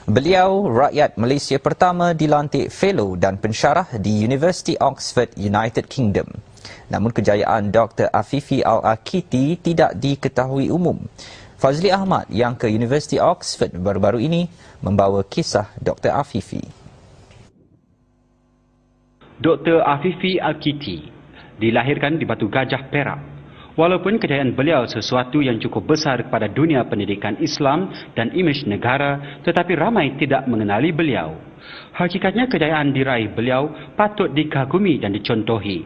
Beliau rakyat Malaysia pertama dilantik fellow dan pensyarah di University Oxford, United Kingdom. Namun kejayaan Dr. Afifi Al-Akiti tidak diketahui umum. Fazli Ahmad yang ke University Oxford baru-baru ini membawa kisah Dr. Afifi. Dr. Afifi Al-Akiti dilahirkan di Batu Gajah, Perak. Walaupun kejayaan beliau sesuatu yang cukup besar kepada dunia pendidikan Islam dan imej negara, tetapi ramai tidak mengenali beliau. Hakikatnya kejayaan diraih beliau patut dikagumi dan dicontohi.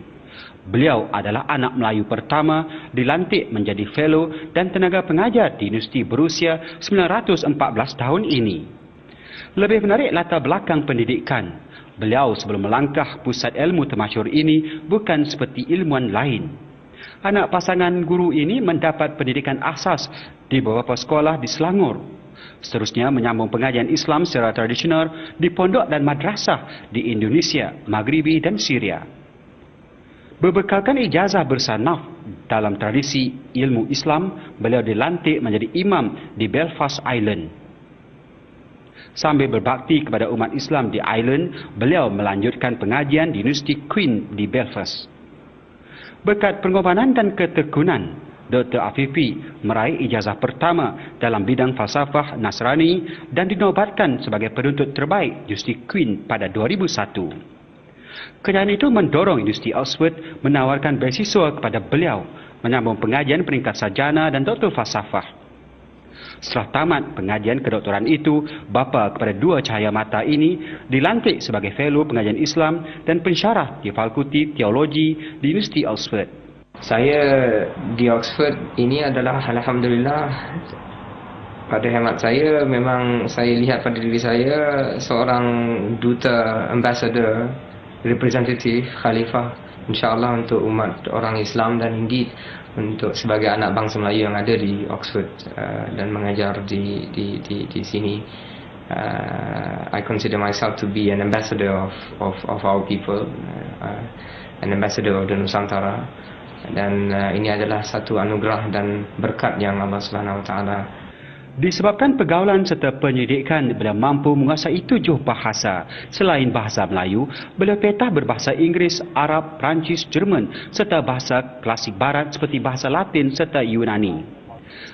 Beliau adalah anak Melayu pertama dilantik menjadi fellow dan tenaga pengajar di universiti berusia 914 tahun ini. Lebih menarik latar belakang pendidikan. Beliau sebelum melangkah pusat ilmu termasyhur ini bukan seperti ilmuwan lain. Anak pasangan guru ini mendapat pendidikan asas di beberapa sekolah di Selangor. Seterusnya menyambung pengajian Islam secara tradisional di pondok dan madrasah di Indonesia, Maghribi dan Syria. Berbekalkan ijazah bersanaf dalam tradisi ilmu Islam, beliau dilantik menjadi imam di Belfast Island. Sambil berbakti kepada umat Islam di Ireland, beliau melanjutkan pengajian di Universiti Queen di Belfast. Berkat pengorbanan dan ketekunan, Dr. Afifi meraih ijazah pertama dalam bidang falsafah Nasrani dan dinobatkan sebagai penuntut terbaik Universiti Queen pada 2001. Kejayaan itu mendorong Universiti Oxford menawarkan beasiswa kepada beliau menyambung pengajian peringkat sarjana dan doktor falsafah. Setelah tamat pengajian kedoktoran itu, bapa kepada dua cahaya mata ini dilantik sebagai fellow pengajian Islam dan pensyarah di Fakulti Teologi di Universiti Oxford. Saya di Oxford ini adalah alhamdulillah, pada hemat saya memang saya lihat pada diri saya seorang duta, ambassador, representatif, khalifah insya-Allah untuk umat orang Islam dan indeed untuk sebagai anak bangsa Melayu yang ada di Oxford dan mengajar di sini. I consider myself to be an ambassador of our people, an ambassador of the Nusantara, dan ini adalah satu anugerah dan berkat yang Allah Subhanahu Wa Taala. Disebabkan pergaulan serta pendidikan, beliau mampu menguasai 7 bahasa. Selain bahasa Melayu, beliau petah berbahasa Inggeris, Arab, Perancis, Jerman serta bahasa klasik barat seperti bahasa Latin serta Yunani.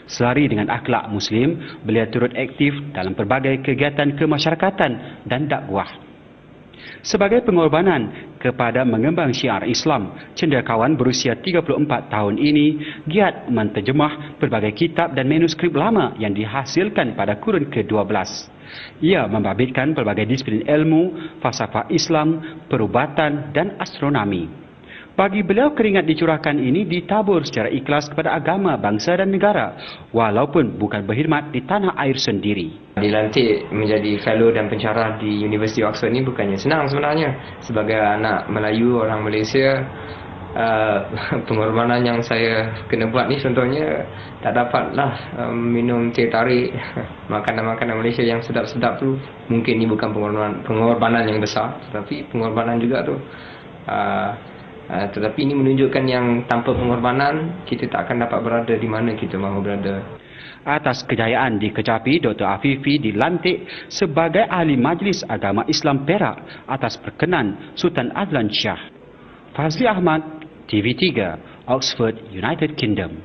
Selari dengan akhlak Muslim, beliau turut aktif dalam pelbagai kegiatan kemasyarakatan dan dakwah. Sebagai pengorbanan kepada mengembang syiar Islam, cendekiawan berusia 34 tahun ini giat menterjemah pelbagai kitab dan manuskrip lama yang dihasilkan pada kurun ke-12. Ia membabitkan pelbagai disiplin ilmu, falsafah Islam, perubatan dan astronomi. Bagi beliau, keringat dicurahkan ini ditabur secara ikhlas kepada agama, bangsa dan negara, walaupun bukan berkhidmat di tanah air sendiri. Dilantik menjadi fellow dan pensyarah di University Oxford ini bukannya senang sebenarnya. Sebagai anak Melayu, orang Malaysia, pengorbanan yang saya kena buat ni contohnya tak dapatlah minum teh tarik, makanan-makanan Malaysia yang sedap-sedap tu. Mungkin ini bukan pengorbanan yang besar, tapi pengorbanan juga tu. Tetapi ini menunjukkan yang tanpa pengorbanan kita tak akan dapat berada di mana kita mahu berada. Atas kejayaan dikecapi, Dr. Afifi dilantik sebagai ahli Majlis Agama Islam Perak atas perkenan Sultan Adlan Shah. Fazli Ahmad, TV3, Oxford, United Kingdom.